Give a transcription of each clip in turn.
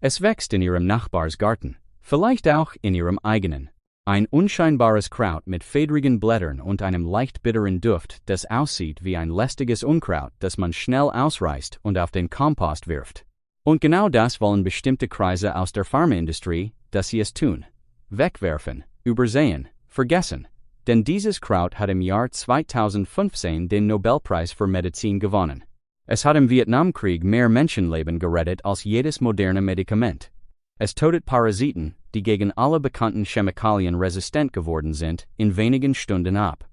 Es wächst in ihrem Nachbarsgarten, vielleicht auch in ihrem eigenen. Ein unscheinbares Kraut mit fedrigen Blättern und einem leicht bitteren Duft, das aussieht wie ein lästiges Unkraut, das man schnell ausreißt und auf den Kompost wirft. Und genau das wollen bestimmte Kreise aus der Pharmaindustrie, dass sie es tun. Wegwerfen, übersehen, vergessen. Denn dieses Kraut hat im Jahr 2015 den Nobelpreis für Medizin gewonnen. Es hat im Vietnamkrieg mehr Menschenleben gerettet als jedes moderne Medikament. Es tötet Parasiten, die gegen alle bekannten Chemikalien resistent geworden sind, in wenigen Stunden ab.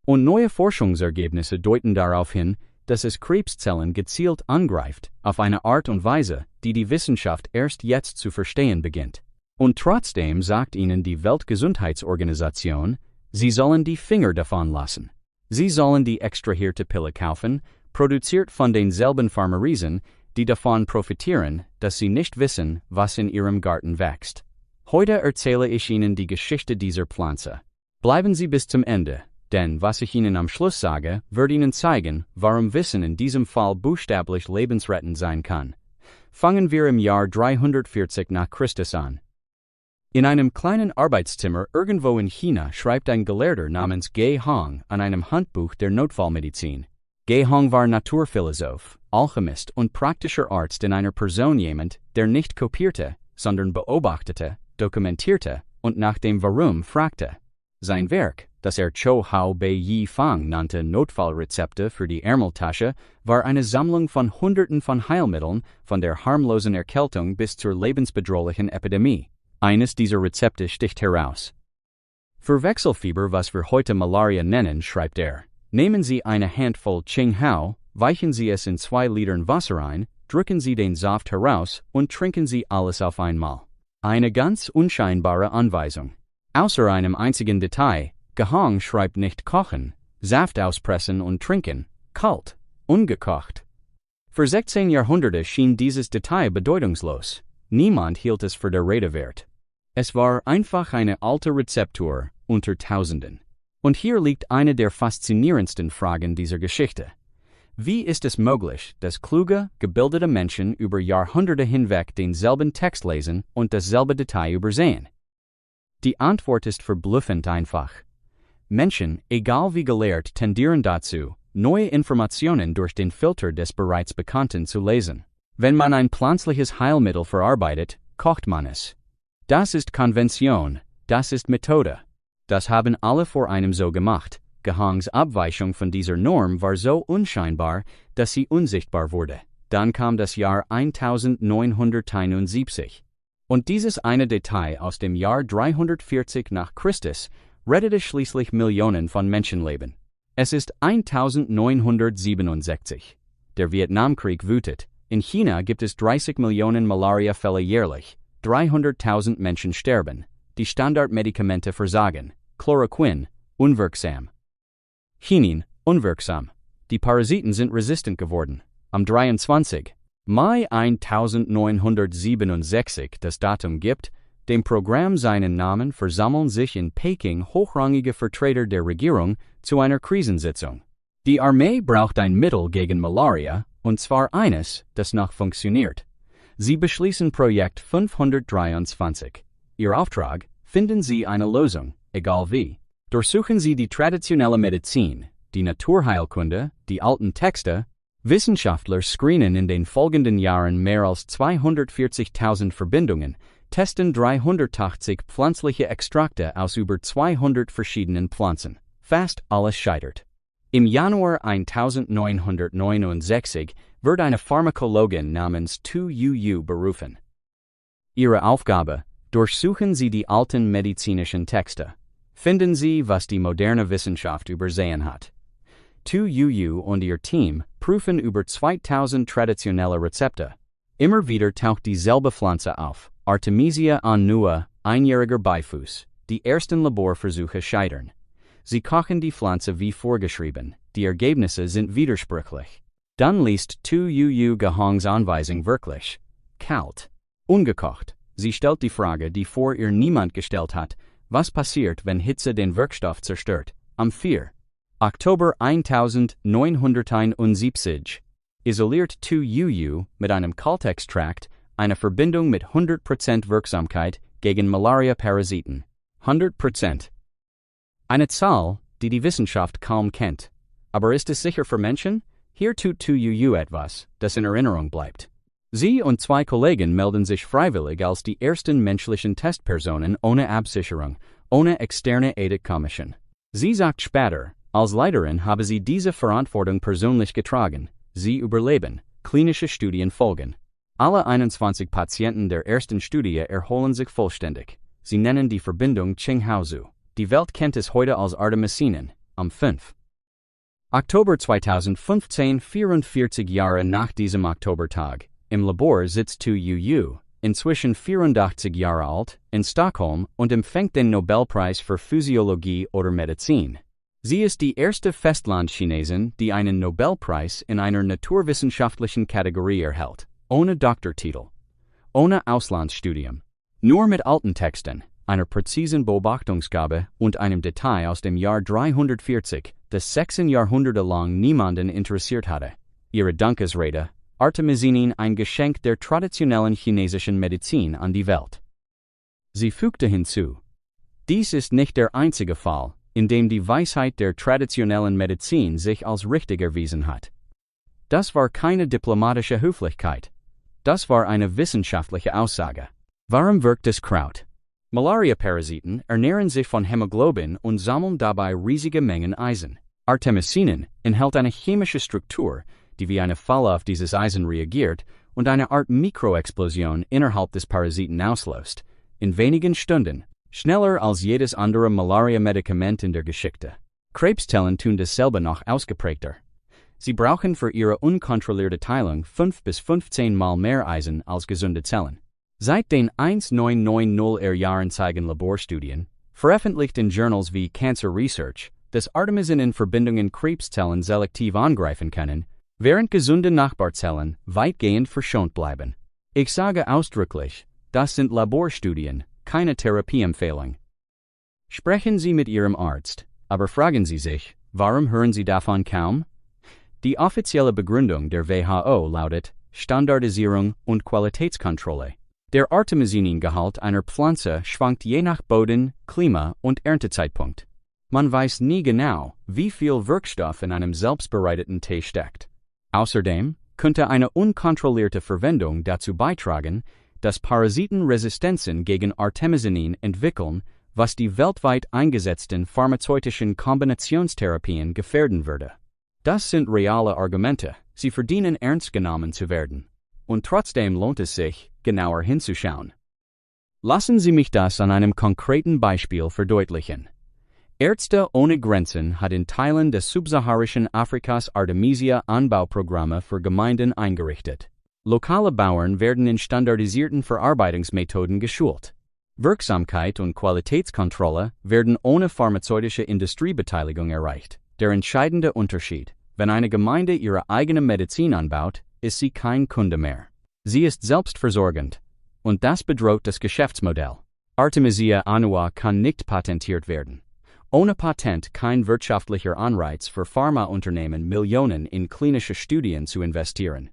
Und neue Forschungsergebnisse deuten darauf hin, dass es Krebszellen gezielt angreift, auf eine Art und Weise, die die Wissenschaft erst jetzt zu verstehen beginnt. Und trotzdem sagt ihnen die Weltgesundheitsorganisation, sie sollen die Finger davon lassen. Sie sollen die extrahierte Pille kaufen, produziert von denselben Pharmariesen, die davon profitieren, dass sie nicht wissen, was in ihrem Garten wächst. Heute erzähle ich Ihnen die Geschichte dieser Pflanze. Bleiben Sie bis zum Ende, denn was ich Ihnen am Schluss sage, wird Ihnen zeigen, warum Wissen in diesem Fall buchstäblich lebensrettend sein kann. Fangen wir im Jahr 340 nach Christus an. In einem kleinen Arbeitszimmer irgendwo in China schreibt ein Gelehrter namens Ge Hong an einem Handbuch der Notfallmedizin. Ge Hong war Naturphilosoph, Alchemist und praktischer Arzt in einer Person jemand, der nicht kopierte, sondern beobachtete, dokumentierte und nach dem Warum fragte. Sein Werk, das er Chou Hao Bei Yi Fang nannte Notfallrezepte für die Ärmeltasche, war eine Sammlung von Hunderten von Heilmitteln, von der harmlosen Erkältung bis zur lebensbedrohlichen Epidemie. Eines dieser Rezepte sticht heraus. Für Wechselfieber, was wir heute Malaria nennen, schreibt er, nehmen Sie eine Handvoll Qinghao, weichen Sie es in 2 Litern Wasser ein, drücken Sie den Saft heraus und trinken Sie alles auf einmal. Eine ganz unscheinbare Anweisung. Außer einem einzigen Detail, Ge Hong schreibt nicht kochen, Saft auspressen und trinken, kalt, ungekocht. Für 16 Jahrhunderte schien dieses Detail bedeutungslos. Niemand hielt es für der Rede wert. Es war einfach eine alte Rezeptur unter Tausenden. Und hier liegt eine der faszinierendsten Fragen dieser Geschichte. Wie ist es möglich, dass kluge, gebildete Menschen über Jahrhunderte hinweg denselben Text lesen und dasselbe Detail übersehen? Die Antwort ist verblüffend einfach. Menschen, egal wie gelehrt, tendieren dazu, neue Informationen durch den Filter des bereits Bekannten zu lesen. Wenn man ein pflanzliches Heilmittel verarbeitet, kocht man es. Das ist Konvention, das ist Methode. Das haben alle vor einem so gemacht. Ge Hongs Abweichung von dieser Norm war so unscheinbar, dass sie unsichtbar wurde. Dann kam das Jahr 1971. Und dieses eine Detail aus dem Jahr 340 nach Christus rettete schließlich Millionen von Menschenleben. Es ist 1967. Der Vietnamkrieg wütet. In China gibt es 30 Millionen Malaria-Fälle jährlich. 300.000 Menschen sterben. Die Standardmedikamente versagen. Chloroquin, unwirksam. Chinin, unwirksam. Die Parasiten sind resistent geworden. Am 23. Mai 1967 das Datum gibt, dem Programm seinen Namen, versammeln sich in Peking hochrangige Vertreter der Regierung zu einer Krisensitzung. Die Armee braucht ein Mittel gegen Malaria, und zwar eines, das noch funktioniert. Sie beschließen Projekt 523. Ihr Auftrag: finden Sie eine Lösung, egal wie. Durchsuchen Sie die traditionelle Medizin, die Naturheilkunde, die alten Texte. Wissenschaftler screenen in den folgenden Jahren mehr als 240.000 Verbindungen, testen 380 pflanzliche Extrakte aus über 200 verschiedenen Pflanzen. Fast alles scheitert. Im Januar 1969 wird eine Pharmakologin namens Tu Yu berufen. Ihre Aufgabe: durchsuchen Sie die alten medizinischen Texte. Finden Sie, was die moderne Wissenschaft übersehen hat. Tu Yu und ihr Team prüfen über 2000 traditionelle Rezepte. Immer wieder taucht dieselbe Pflanze auf, Artemisia annua, einjähriger Beifuß. Die ersten Laborversuche scheitern. Sie kochen die Pflanze wie vorgeschrieben, die Ergebnisse sind widersprüchlich. Dann liest Tu Yu Ge Hongs Anweisung wirklich. Kalt. Ungekocht. Sie stellt die Frage, die vor ihr niemand gestellt hat: was passiert, wenn Hitze den Wirkstoff zerstört? Am 4. Oktober 1971 isoliert Tu Yu mit einem Kaltextrakt eine Verbindung mit 100% Wirksamkeit gegen Malaria-Parasiten. 100%. Eine Zahl, die die Wissenschaft kaum kennt. Aber ist es sicher für Menschen? Hier tut TUU etwas, das in Erinnerung bleibt. Sie und 2 Kollegen melden sich freiwillig als die ersten menschlichen Testpersonen ohne Absicherung, ohne externe Ethikkommission. Sie sagt später, als Leiterin habe sie diese Verantwortung persönlich getragen. Sie überleben, klinische Studien folgen. Alle 21 Patienten der ersten Studie erholen sich vollständig. Sie nennen die Verbindung Qinghao. Die Welt kennt es heute als Artemisinin, am 5. Oktober 2015, 44 Jahre nach diesem Oktobertag. Im Labor sitzt TUU, inzwischen 84 Jahre alt, in Stockholm und empfängt den Nobelpreis für Physiologie oder Medizin. Sie ist die erste Festlandchinesin, die einen Nobelpreis in einer naturwissenschaftlichen Kategorie erhält, ohne Doktortitel, ohne Auslandsstudium, nur mit alten Texten, einer präzisen Beobachtungsgabe und einem Detail aus dem Jahr 340, das 6 Jahrhunderte lang niemanden interessiert hatte. Ihre Dankesrede, Artemisinin, ein Geschenk der traditionellen chinesischen Medizin an die Welt. Sie fügte hinzu: Dies ist nicht der einzige Fall, in dem die Weisheit der traditionellen Medizin sich als richtig erwiesen hat. Das war keine diplomatische Höflichkeit. Das war eine wissenschaftliche Aussage. Warum wirkt das Kraut? Malaria-Parasiten ernähren sich von Hämoglobin und sammeln dabei riesige Mengen Eisen. Artemisinin enthält eine chemische Struktur, die wie eine Falle auf dieses Eisen reagiert und eine Art Mikroexplosion innerhalb des Parasiten auslöst, in wenigen Stunden, schneller als jedes andere Malaria-Medikament in der Geschichte. Krebszellen tun dasselbe noch ausgeprägter. Sie brauchen für ihre unkontrollierte Teilung 5 bis 15 Mal mehr Eisen als gesunde Zellen. Seit den 1990er Jahren zeigen Laborstudien, veröffentlicht in Journals wie Cancer Research, dass Artemisinin-Verbindungen Krebszellen selektiv angreifen können, während gesunde Nachbarzellen weitgehend verschont bleiben. Ich sage ausdrücklich, das sind Laborstudien, keine Therapieempfehlung. Sprechen Sie mit Ihrem Arzt, aber fragen Sie sich, warum hören Sie davon kaum? Die offizielle Begründung der WHO lautet Standardisierung und Qualitätskontrolle. Der Artemisiningehalt einer Pflanze schwankt je nach Boden, Klima und Erntezeitpunkt. Man weiß nie genau, wie viel Wirkstoff in einem selbstbereiteten Tee steckt. Außerdem könnte eine unkontrollierte Verwendung dazu beitragen, dass Parasiten Resistenzen gegen Artemisinin entwickeln, was die weltweit eingesetzten pharmazeutischen Kombinationstherapien gefährden würde. Das sind reale Argumente, sie verdienen ernst genommen zu werden. Und trotzdem lohnt es sich, genauer hinzuschauen. Lassen Sie mich das an einem konkreten Beispiel verdeutlichen. Ärzte ohne Grenzen hat in Teilen des subsaharischen Afrikas Artemisia-Anbauprogramme für Gemeinden eingerichtet. Lokale Bauern werden in standardisierten Verarbeitungsmethoden geschult. Wirksamkeit und Qualitätskontrolle werden ohne pharmazeutische Industriebeteiligung erreicht. Der entscheidende Unterschied: Wenn eine Gemeinde ihre eigene Medizin anbaut, ist sie kein Kunde mehr. Sie ist selbstversorgend. Und das bedroht das Geschäftsmodell. Artemisia annua kann nicht patentiert werden. Ohne Patent kein wirtschaftlicher Anreiz für Pharmaunternehmen, Millionen in klinische Studien zu investieren.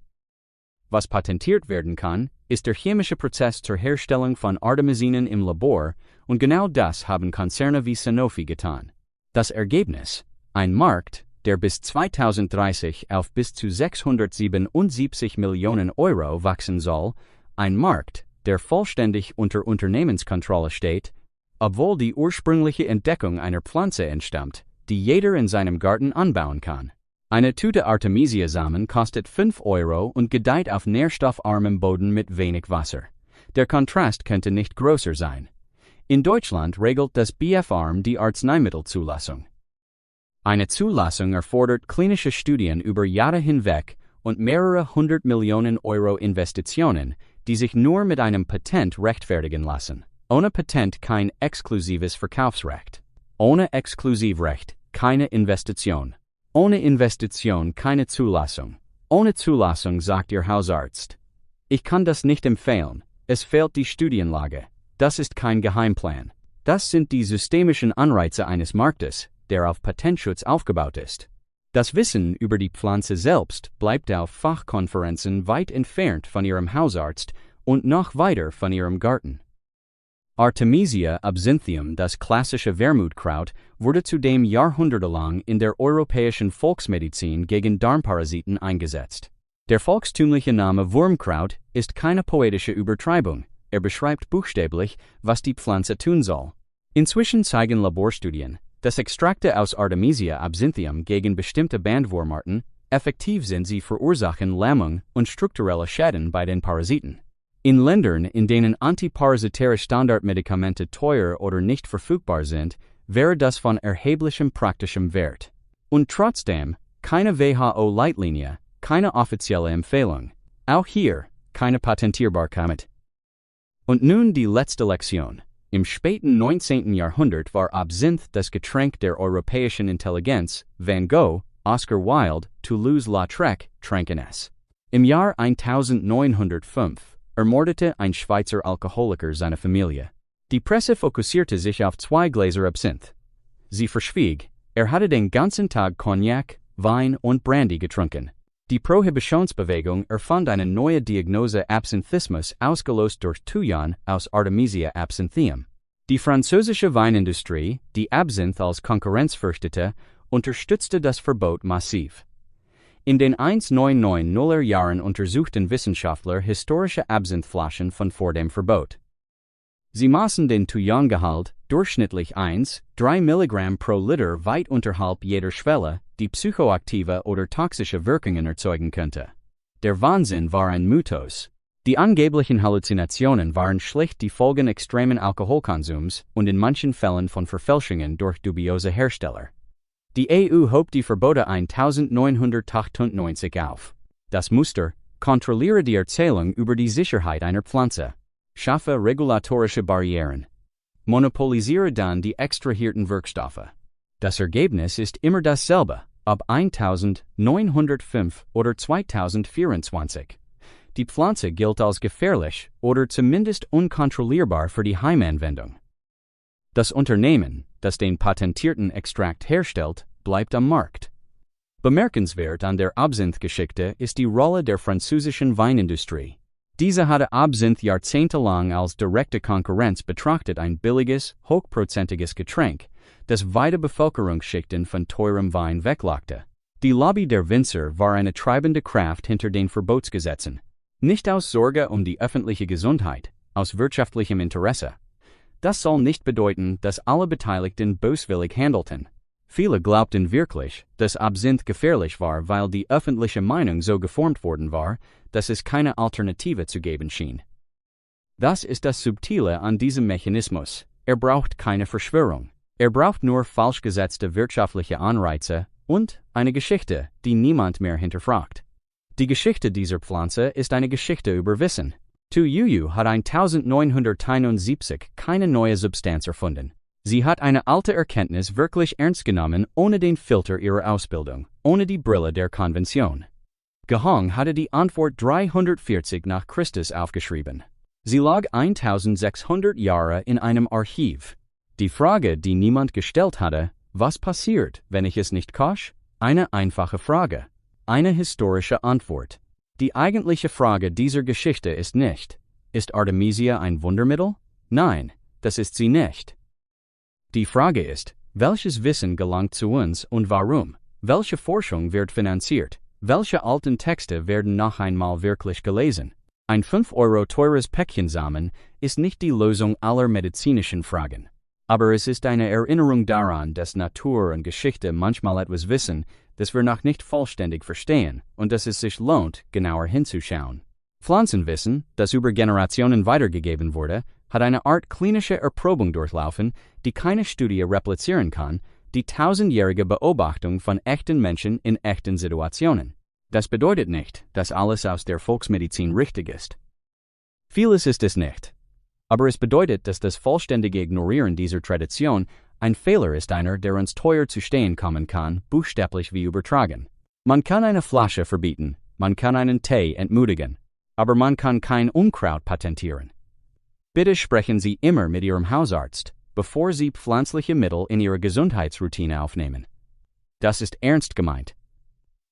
Was patentiert werden kann, ist der chemische Prozess zur Herstellung von Artemisinen im Labor, und genau das haben Konzerne wie Sanofi getan. Das Ergebnis: ein Markt, der bis 2030 auf bis zu 677 Millionen Euro wachsen soll, ein Markt, der vollständig unter Unternehmenskontrolle steht, obwohl die ursprüngliche Entdeckung einer Pflanze entstammt, die jeder in seinem Garten anbauen kann. Eine Tüte Artemisia-Samen kostet 5 Euro und gedeiht auf nährstoffarmem Boden mit wenig Wasser. Der Kontrast könnte nicht größer sein. In Deutschland regelt das BfArM die Arzneimittelzulassung. Eine Zulassung erfordert klinische Studien über Jahre hinweg und mehrere 100 Millionen Euro Investitionen, die sich nur mit einem Patent rechtfertigen lassen. Ohne Patent kein exklusives Verkaufsrecht. Ohne Exklusivrecht keine Investition. Ohne Investition keine Zulassung. Ohne Zulassung sagt Ihr Hausarzt: Ich kann das nicht empfehlen, es fehlt die Studienlage. Das ist kein Geheimplan. Das sind die systemischen Anreize eines Marktes, der auf Patentschutz aufgebaut ist. Das Wissen über die Pflanze selbst bleibt auf Fachkonferenzen weit entfernt von Ihrem Hausarzt und noch weiter von ihrem Garten. Artemisia absinthium, das klassische Wermutkraut, wurde zudem jahrhundertelang in der europäischen Volksmedizin gegen Darmparasiten eingesetzt. Der volkstümliche Name Wurmkraut ist keine poetische Übertreibung, beschreibt buchstäblich, was die Pflanze tun soll. Inzwischen zeigen Laborstudien, dass Extrakte aus Artemisia absinthium gegen bestimmte Bandwurmarten effektiv sind. Sie verursachen Lähmung und strukturelle Schäden bei den Parasiten. In Ländern, in denen antiparasitäre Standardmedikamente teuer oder nicht verfügbar sind, wäre das von erheblichem praktischem Wert. Und trotzdem, keine WHO-Leitlinie, keine offizielle Empfehlung. Auch hier, keine Patentierbarkeit. Und nun die letzte Lektion. Im späten 19. Jahrhundert war Absinth das Getränk der europäischen Intelligenz. Van Gogh, Oscar Wilde, Toulouse-Lautrec tranken es. Im Jahr 1905 ermordete ein Schweizer Alkoholiker seine Familie. Die Presse fokussierte sich auf 2 Gläser Absinth. Sie verschwieg, hatte den ganzen Tag Cognac, Wein und Brandy getrunken. Die Prohibitionsbewegung erfand eine neue Diagnose Absinthismus, ausgelöst durch Thujan aus Artemisia absinthium. Die französische Weinindustrie, die Absinth als Konkurrenz fürchtete, unterstützte das Verbot massiv. In den 1990er Jahren untersuchten Wissenschaftler historische Absinthflaschen von vor dem Verbot. Sie maßen den Thujan-Gehalt, durchschnittlich 1,3 Milligramm pro Liter, weit unterhalb jeder Schwelle, die psychoaktive oder toxische Wirkungen erzeugen könnte. Der Wahnsinn war ein Mythos. Die angeblichen Halluzinationen waren schlicht die Folgen extremen Alkoholkonsums und in manchen Fällen von Verfälschungen durch dubiose Hersteller. Die EU hob die Verbote 1998 auf. Das Muster: kontrolliere die Erzählung über die Sicherheit einer Pflanze. Schaffe regulatorische Barrieren. Monopolisiere dann die extrahierten Wirkstoffe. Das Ergebnis ist immer dasselbe, ob 1905 oder 2024. Die Pflanze gilt als gefährlich oder zumindest unkontrollierbar für die Heimanwendung. Das Unternehmen, das den patentierten Extrakt herstellt, bleibt am Markt. Bemerkenswert an der Absinth-Geschichte ist die Rolle der französischen Weinindustrie. Diese hatte Absinth jahrzehntelang als direkte Konkurrenz betrachtet, ein billiges, hochprozentiges Getränk, das weite Bevölkerungsschichten von teurem Wein weglockte. Die Lobby der Winzer war eine treibende Kraft hinter den Verbotsgesetzen. Nicht aus Sorge um die öffentliche Gesundheit, aus wirtschaftlichem Interesse. Das soll nicht bedeuten, dass alle Beteiligten böswillig handelten. Viele glaubten wirklich, dass Absinth gefährlich war, weil die öffentliche Meinung so geformt worden war, dass es keine Alternative zu geben schien. Das ist das Subtile an diesem Mechanismus. Braucht keine Verschwörung. Braucht nur falsch gesetzte wirtschaftliche Anreize und eine Geschichte, die niemand mehr hinterfragt. Die Geschichte dieser Pflanze ist eine Geschichte über Wissen. Tujuju hat 1971 keine neue Substanz erfunden. Sie hat eine alte Erkenntnis wirklich ernst genommen, ohne den Filter ihrer Ausbildung, ohne die Brille der Konvention. Gehong hatte die Antwort 340 nach Christus aufgeschrieben. Sie lag 1600 Jahre in einem Archiv. Die Frage, die niemand gestellt hatte: Was passiert, wenn ich es nicht koche? Eine einfache Frage. Eine historische Antwort. Die eigentliche Frage dieser Geschichte ist nicht: Ist Artemisia ein Wundermittel? Nein, das ist sie nicht. Die Frage ist: Welches Wissen gelangt zu uns und warum? Welche Forschung wird finanziert? Welche alten Texte werden noch einmal wirklich gelesen? Ein 5 € teures Päckchen Samen ist nicht die Lösung aller medizinischen Fragen. Aber es ist eine Erinnerung daran, dass Natur und Geschichte manchmal etwas wissen, das wir noch nicht vollständig verstehen, und dass es sich lohnt, genauer hinzuschauen. Pflanzenwissen, das über Generationen weitergegeben wurde, hat eine Art klinische Erprobung durchlaufen, die keine Studie replizieren kann, die 1000-jährige Beobachtung von echten Menschen in echten Situationen. Das bedeutet nicht, dass alles aus der Volksmedizin richtig ist. Vieles ist es nicht. Aber es bedeutet, dass das vollständige Ignorieren dieser Tradition ein Fehler ist, einer, der uns teuer zu stehen kommen kann, buchstäblich wie übertragen. Man kann eine Flasche verbieten, man kann einen Tee entmutigen, aber man kann kein Unkraut patentieren. Bitte sprechen Sie immer mit Ihrem Hausarzt, bevor Sie pflanzliche Mittel in Ihre Gesundheitsroutine aufnehmen. Das ist ernst gemeint.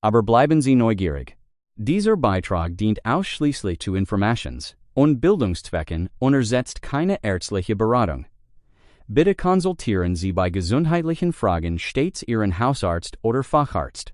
Aber bleiben Sie neugierig. Dieser Beitrag dient ausschließlich zu Informations. und Bildungszwecken und ersetzt keine ärztliche Beratung. Bitte konsultieren Sie bei gesundheitlichen Fragen stets Ihren Hausarzt oder Facharzt.